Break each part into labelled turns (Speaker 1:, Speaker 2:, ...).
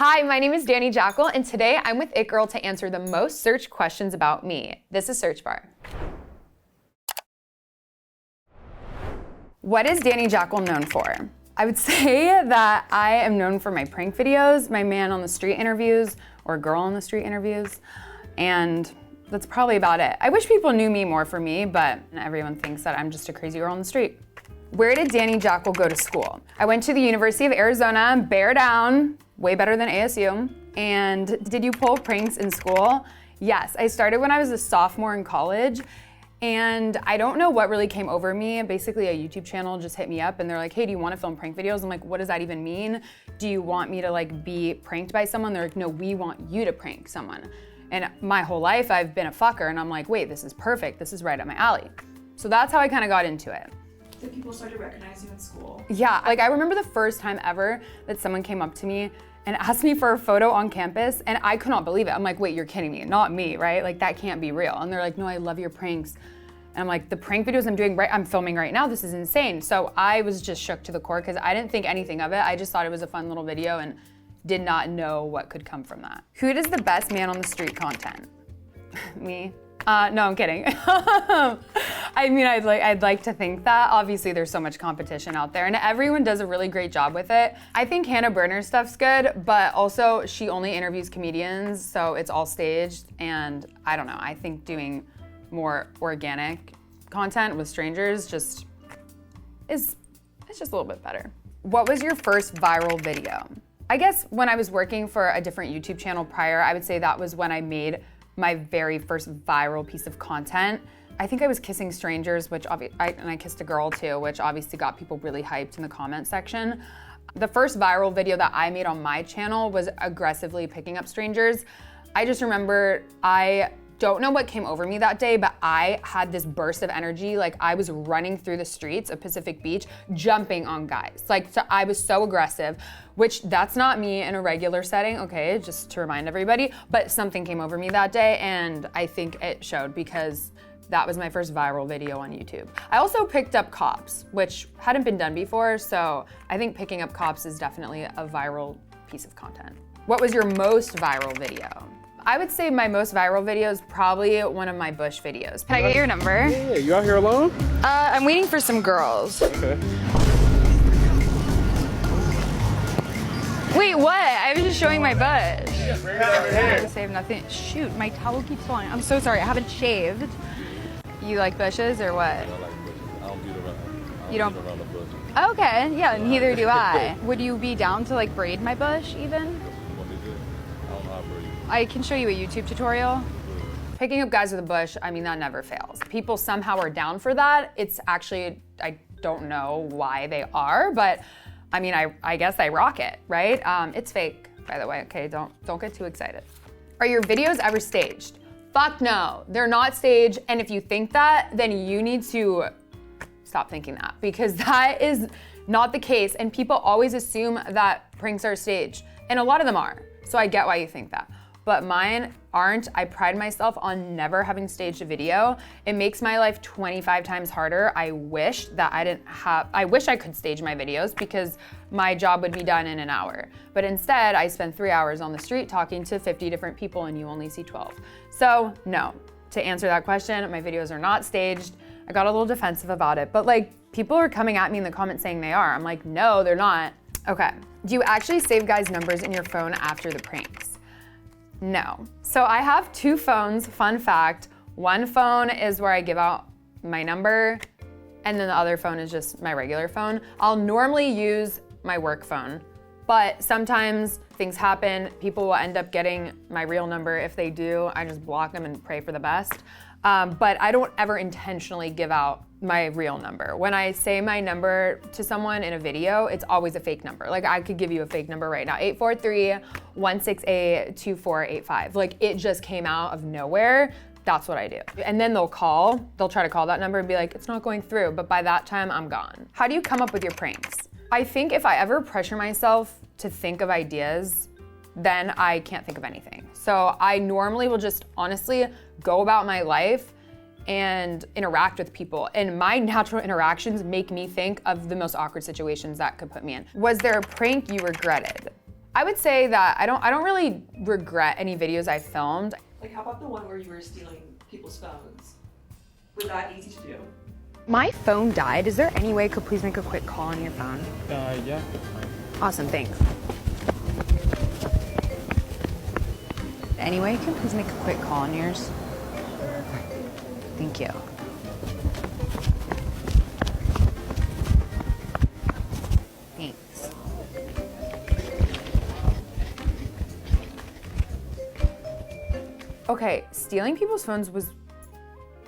Speaker 1: Hi, my name is Dani Jackel, and today I'm with It Girl to answer the most searched questions about me. This is Search Bar. What is Dani Jackel known for? I would say that I am known for my prank videos, my man on the street interviews, or girl on the street interviews, and that's probably about it. I wish people knew me more for me, but everyone thinks that I'm just a crazy girl on the street. Where did Dani Jackel go to school? I went to the University of Arizona, bear down, way better than ASU. And did you pull pranks in school? Yes, I started when I was a sophomore in college, and I don't know what really came over me. Basically, a YouTube channel just hit me up and they're like, hey, do you want to film prank videos? I'm like, what does that even mean? Do you want me to be pranked by someone? They're like, no, we want you to prank someone. And my whole life I've been a fucker, and I'm like, wait, this is perfect. This is right up my alley. So that's how I kind of got into it.
Speaker 2: Did people start to recognize you in school?
Speaker 1: Yeah, I remember the first time ever that someone came up to me and asked me for a photo on campus, and I could not believe it. I'm like, wait, you're kidding me, not me, right? That can't be real. And they're like, no, I love your pranks. And I'm like, the prank videos I'm filming right now, this is insane. So I was just shook to the core because I didn't think anything of it. I just thought it was a fun little video and did not know what could come from that. Who does the best man on the street content? Me? No, I'm kidding. I mean, I'd like to think that. Obviously, there's so much competition out there, and everyone does a really great job with it. I think Hannah Berner's stuff's good, but also she only interviews comedians, so it's all staged, and I don't know, I think doing more organic content with strangers it's just a little bit better. What was your first viral video? I guess when I was working for a different YouTube channel prior, I would say that was when I made my very first viral piece of content. I think I was kissing strangers, and I kissed a girl too, which obviously got people really hyped in the comment section. The first viral video that I made on my channel was aggressively picking up strangers. I just remember, I don't know what came over me that day, but I had this burst of energy. I was running through the streets of Pacific Beach, jumping on guys. So I was so aggressive, which that's not me in a regular setting, okay, just to remind everybody, but something came over me that day, and I think it showed because that was my first viral video on YouTube. I also picked up cops, which hadn't been done before, so I think picking up cops is definitely a viral piece of content. What was your most viral video? I would say my most viral video is probably one of my Bush videos. Can I get your number?
Speaker 3: Yeah, you out here alone?
Speaker 1: I'm waiting for some girls.
Speaker 3: Okay.
Speaker 1: Wait, what? I was just showing my bush.
Speaker 3: Yeah,
Speaker 1: Save nothing. Shoot, my towel keeps falling. I'm so sorry, I haven't shaved. You like bushes or what?
Speaker 3: I like bushes. I don't beat around.
Speaker 1: You don't?
Speaker 3: Beat around the bush.
Speaker 1: Okay, yeah, neither do I. Would you be down to braid my bush even?
Speaker 3: What is it? I don't know how to braid.
Speaker 1: I can show you a YouTube tutorial. Picking up guys with a bush, I mean, that never fails. People somehow are down for that. It's actually, I don't know why they are, but I mean, I guess I rock it, right? It's fake, by the way, okay? Don't get too excited. Are your videos ever staged? Fuck no, they're not staged, and if you think that, then you need to stop thinking that, because that is not the case, and people always assume that pranks are staged, and a lot of them are, so I get why you think that. But mine aren't. I pride myself on never having staged a video. It makes my life 25 times harder. I wish I could stage my videos because my job would be done in an hour. But instead, I spend 3 hours on the street talking to 50 different people and you only see 12. So no, to answer that question, my videos are not staged. I got a little defensive about it, but people are coming at me in the comments saying they are. I'm like, no, they're not. Okay, do you actually save guys' numbers in your phone after the pranks? No. So I have 2 phones, fun fact. One phone is where I give out my number, and then the other phone is just my regular phone. I'll normally use my work phone, but sometimes things happen. People will end up getting my real number. If they do, I just block them and pray for the best. But I don't ever intentionally give out my real number. When I say my number to someone in a video, it's always a fake number. I could give you a fake number right now, 843-168-2485. It just came out of nowhere. That's what I do. And then they'll try to call that number and be like, it's not going through, but by that time, I'm gone. How do you come up with your pranks? I think if I ever pressure myself to think of ideas, then I can't think of anything. So I normally will just honestly go about my life and interact with people. And my natural interactions make me think of the most awkward situations that could put me in. Was there a prank you regretted? I would say that I don't really regret any videos I filmed.
Speaker 2: Like, how about the one where you were stealing people's phones? Was that easy to do?
Speaker 1: My phone died. Is there any way I could please make a quick call on your phone?
Speaker 3: Yeah.
Speaker 1: Awesome, thanks. Anyway, can you please make a quick call on yours? Thank you. Thanks. Okay, stealing people's phones was,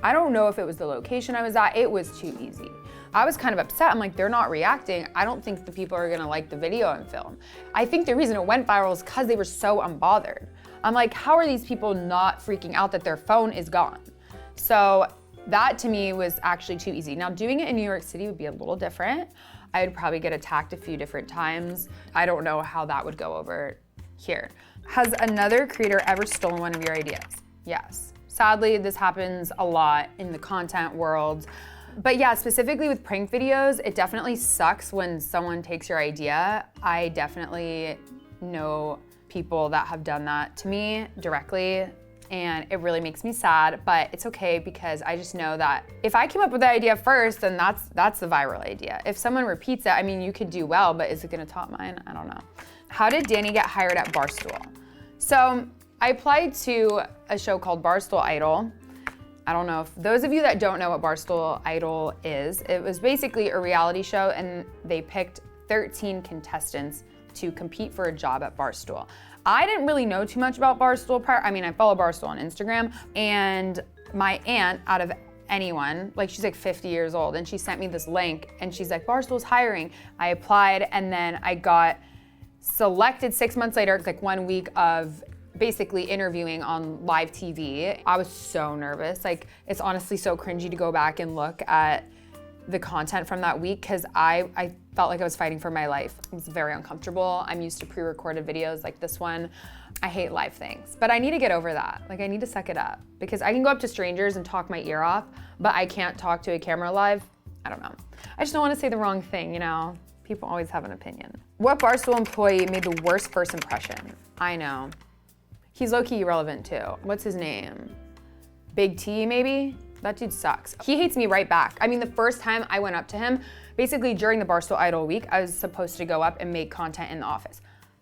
Speaker 1: I don't know if it was the location I was at, it was too easy. I was kind of upset. I'm like, they're not reacting. I don't think the people are gonna like the video and film. I think the reason it went viral is because they were so unbothered. I'm like, how are these people not freaking out that their phone is gone? So that to me was actually too easy. Now doing it in New York City would be a little different. I would probably get attacked a few different times. I don't know how that would go over here. Has another creator ever stolen one of your ideas? Yes. Sadly, this happens a lot in the content world. But yeah, specifically with prank videos, it definitely sucks when someone takes your idea. I definitely know people that have done that to me directly, and it really makes me sad, but it's okay because I just know that if I came up with the idea first, then that's the viral idea. If someone repeats it, I mean, you could do well, but is it gonna top mine? I don't know. How did Dani get hired at Barstool? So I applied to a show called Barstool Idol. I don't know if those of you that don't know what Barstool Idol is, it was basically a reality show and they picked 13 contestants to compete for a job at Barstool. I didn't really know too much about Barstool prior. I mean, I follow Barstool on Instagram, and my aunt, out of anyone, like she's like 50 years old, and she sent me this link and she's like, Barstool's hiring. I applied and then I got selected 6 months later, like 1 week of basically interviewing on live TV. I was so nervous. Like, it's honestly so cringy to go back and look at the content from that week because I felt like I was fighting for my life. It was very uncomfortable. I'm used to pre-recorded videos like this one. I hate live things, but I need to get over that. Like, I need to suck it up because I can go up to strangers and talk my ear off, but I can't talk to a camera live. I don't know. I just don't want to say the wrong thing, you know? People always have an opinion. What Barstool employee made the worst first impression? I know. He's low-key irrelevant too. What's his name? Big T, maybe? That dude sucks. He hates me right back. I mean, the first time I went up to him, basically during the Barstool Idol week, I was supposed to go up and make content in the office.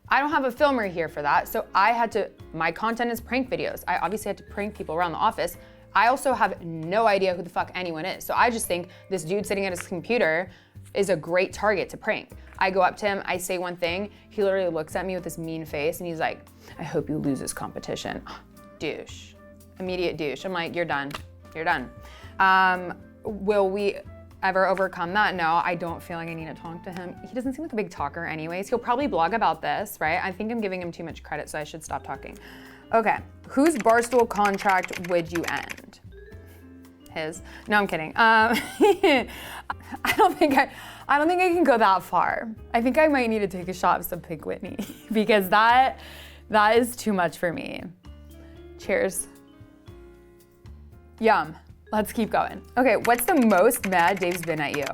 Speaker 1: I don't have a filmer here for that, so I had to, my content is prank videos. I obviously had to prank people around the office. I also have no idea who the fuck anyone is, so I just think this dude sitting at his computer is a great target to prank. I go up to him, I say one thing, he literally looks at me with this mean face and he's like, I hope you lose this competition. Douche, immediate douche. I'm like, you're done, you're done. Will we ever overcome that? No, I don't feel like I need to talk to him. He doesn't seem like a big talker anyways. He'll probably blog about this, right? I think I'm giving him too much credit, so I should stop talking. Okay, whose Barstool contract would you end? His. No, I'm kidding. I don't think I can go that far. I think I might need to take a shot of some Pink Whitney because that is too much for me. Cheers. Yum. Let's keep going. Okay, what's the most mad Dave's been at you?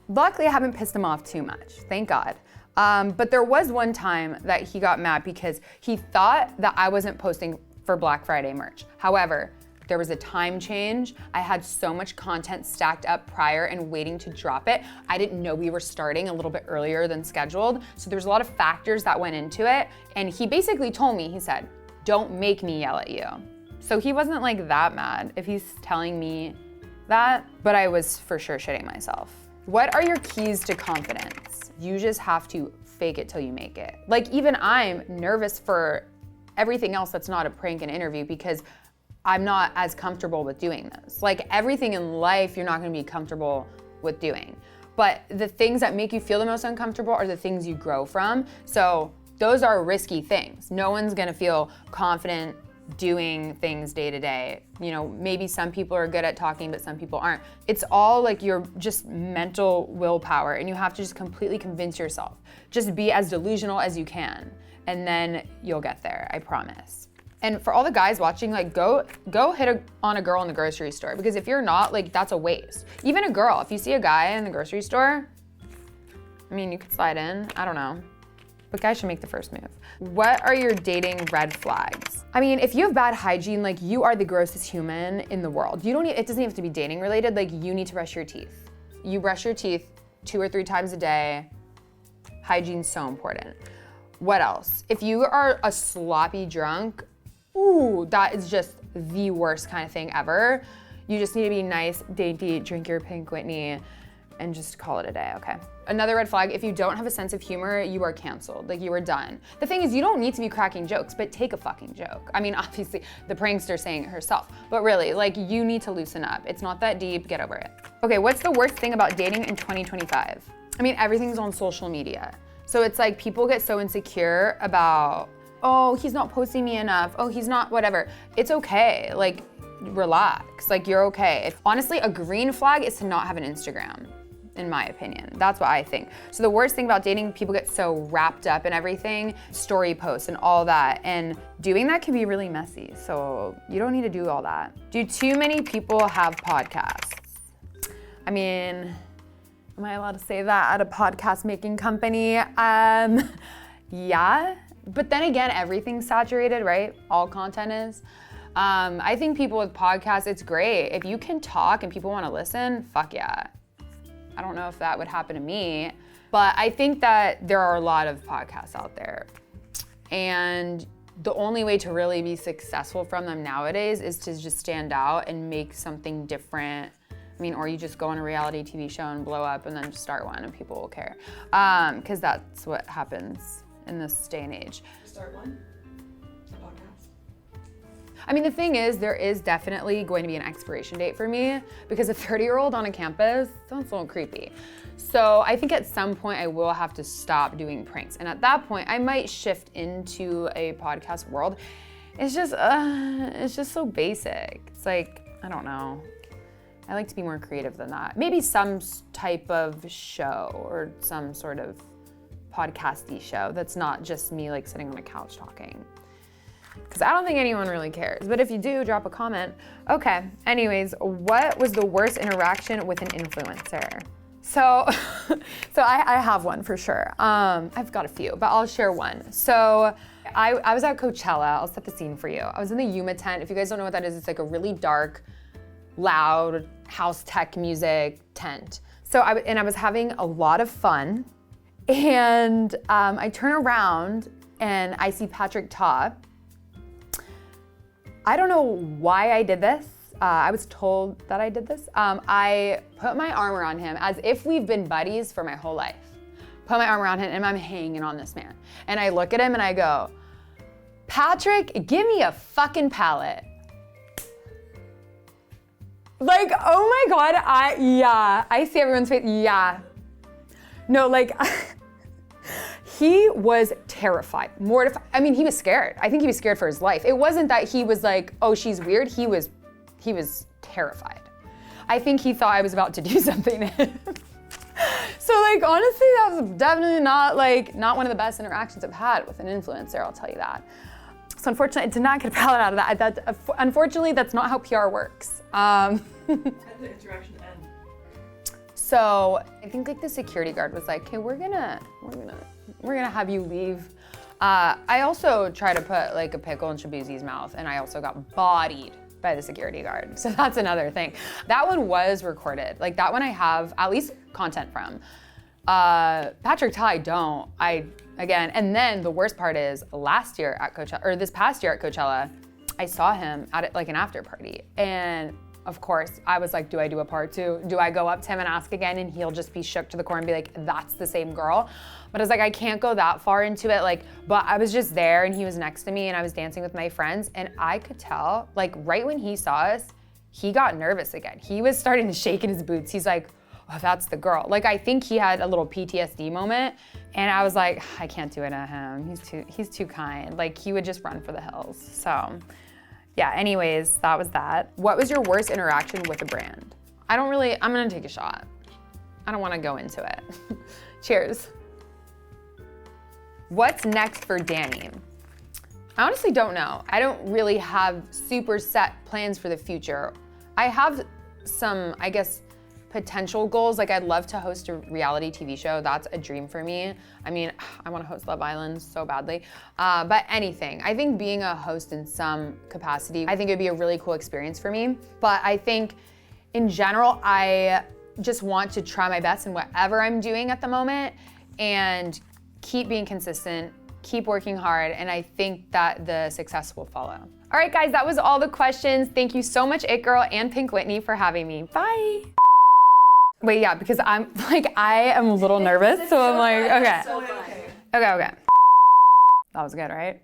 Speaker 1: Luckily, I haven't pissed him off too much, thank God. But there was one time that he got mad because he thought that I wasn't posting for Black Friday merch. However, there was a time change. I had so much content stacked up prior and waiting to drop it. I didn't know we were starting a little bit earlier than scheduled. So there's a lot of factors that went into it. And he basically told me, he said, don't make me yell at you. So he wasn't like that mad if he's telling me that, but I was for sure shitting myself. What are your keys to confidence? You just have to fake it till you make it. Like, even I'm nervous for everything else that's not a prank and interview because I'm not as comfortable with doing this. Like, everything in life you're not gonna be comfortable with doing. But the things that make you feel the most uncomfortable are the things you grow from. So those are risky things. No one's gonna feel confident doing things day to day. You know, maybe some people are good at talking, but some people aren't. It's all like your just mental willpower, and you have to just completely convince yourself. Just be as delusional as you can, and then you'll get there, I promise. And for all the guys watching, like, go hit on a girl in the grocery store, because if you're not, like, that's a waste. Even a girl, if you see a guy in the grocery store, I mean, you could slide in, I don't know. but guys should make the first move. What are your dating red flags? I mean, if you have bad hygiene, like you are the grossest human in the world. You don't need, it doesn't have to be dating related, like you need to brush your teeth. You brush your teeth 2 or 3 times a day. Hygiene's so important. What else? If you are a sloppy drunk, ooh, that is just the worst kind of thing ever. You just need to be nice, dainty, drink your Pink Whitney, and just call it a day, okay? Another red flag, if you don't have a sense of humor, you are canceled, like you are done. The thing is, you don't need to be cracking jokes, but take a fucking joke. I mean, obviously, the prankster saying it herself, but really, like you need to loosen up. It's not that deep, get over it. Okay, what's the worst thing about dating in 2025? I mean, everything's on social media. So it's like people get so insecure about, oh, he's not posting me enough. Oh, he's not whatever. It's okay, like relax, like you're okay. Honestly, a green flag is to not have an Instagram, in my opinion. That's what I think. So the worst thing about dating, people get so wrapped up in everything, story posts and all that, and doing that can be really messy. So you don't need to do all that. Do too many people have podcasts? I mean, am I allowed to say that at a podcast making company? Yeah, but then again, everything's saturated, right? All content is. I think people with podcasts, it's great. If you can talk and people want to listen, fuck yeah. I don't know if that would happen to me, but I think that there are a lot of podcasts out there. And the only way to really be successful from them nowadays is to just stand out and make something different. I mean, or you just go on a reality TV show and blow up and then just start one and people will care. Because that's what happens in this day and age.
Speaker 2: Start one? A podcast?
Speaker 1: I mean, the thing is, there is definitely going to be an expiration date for me because a 30-year-old on a campus sounds a little creepy. So I think at some point I will have to stop doing pranks. And at that point, I might shift into a podcast world. It's just so basic. It's like, I don't know. I like to be more creative than that. Maybe some type of show or some sort of podcasty show that's not just me like sitting on a couch talking. Because I don't think anyone really cares. But if you do, drop a comment. Okay, anyways, what was the worst interaction with an influencer? So I have one for sure. I've got a few, but I'll share one. So I was at Coachella. I'll set the scene for you. I was in the Yuma tent. If you guys don't know what that is, it's like a really dark, loud house tech music tent. So I was having a lot of fun, and I turn around and I see Patrick Ta. I don't know why I did this. I was told that I did this. I put my arm around him as if we've been buddies for my whole life. Put my arm around him and I'm hanging on this man. And I look at him and I go, Patrick, give me a fucking pallet. Like, oh my God, I see everyone's face, yeah. No, like, he was terrified, mortified. I mean, he was scared. I think he was scared for his life. It wasn't that he was like, oh, she's weird. He was terrified. I think he thought I was about to do something to him. So like, honestly, that was definitely not one of the best interactions I've had with an influencer, I'll tell you that. So unfortunately, I did not get a pallet out of that. Unfortunately, that's not how PR works.
Speaker 2: How did the interaction end?
Speaker 1: So I think like the security guard was like, "Hey, we're gonna have you leave." I also tried to put like a pickle in Shabuzi's mouth, and I also got bodied by the security guard. So that's another thing. That one was recorded. Like that one I have at least content from. Patrick Ta, I don't. Again, and then the worst part is this past year at Coachella, I saw him at like an after party. And of course, I was like, do I do a part 2? Do I go up to him and ask again and he'll just be shook to the core and be like, that's the same girl? But I was like, I can't go that far into it. Like, but I was just there and he was next to me and I was dancing with my friends and I could tell, like right when he saw us, he got nervous again. He was starting to shake in his boots. He's like, oh, that's the girl. Like, I think he had a little PTSD moment and I was like, I can't do it to him. He's too kind. Like, he would just run for the hills. So yeah, anyways, that was that. What was your worst interaction with a brand? I'm gonna take a shot. I don't wanna go into it. Cheers. What's next for Dani? I honestly don't know. I don't really have super set plans for the future. I have some, I guess, potential goals, like I'd love to host a reality TV show. That's a dream for me. I mean, I want to host Love Island so badly. But anything, I think being a host in some capacity, I think it'd be a really cool experience for me. But I think in general, I just want to try my best in whatever I'm doing at the moment and keep being consistent, keep working hard, and I think that the success will follow. All right, guys, that was all the questions. Thank you so much, It Girl and Pink Whitney, for having me. Bye. Wait, yeah, because I am a little nervous, so I'm like, okay. Okay. That was good, right?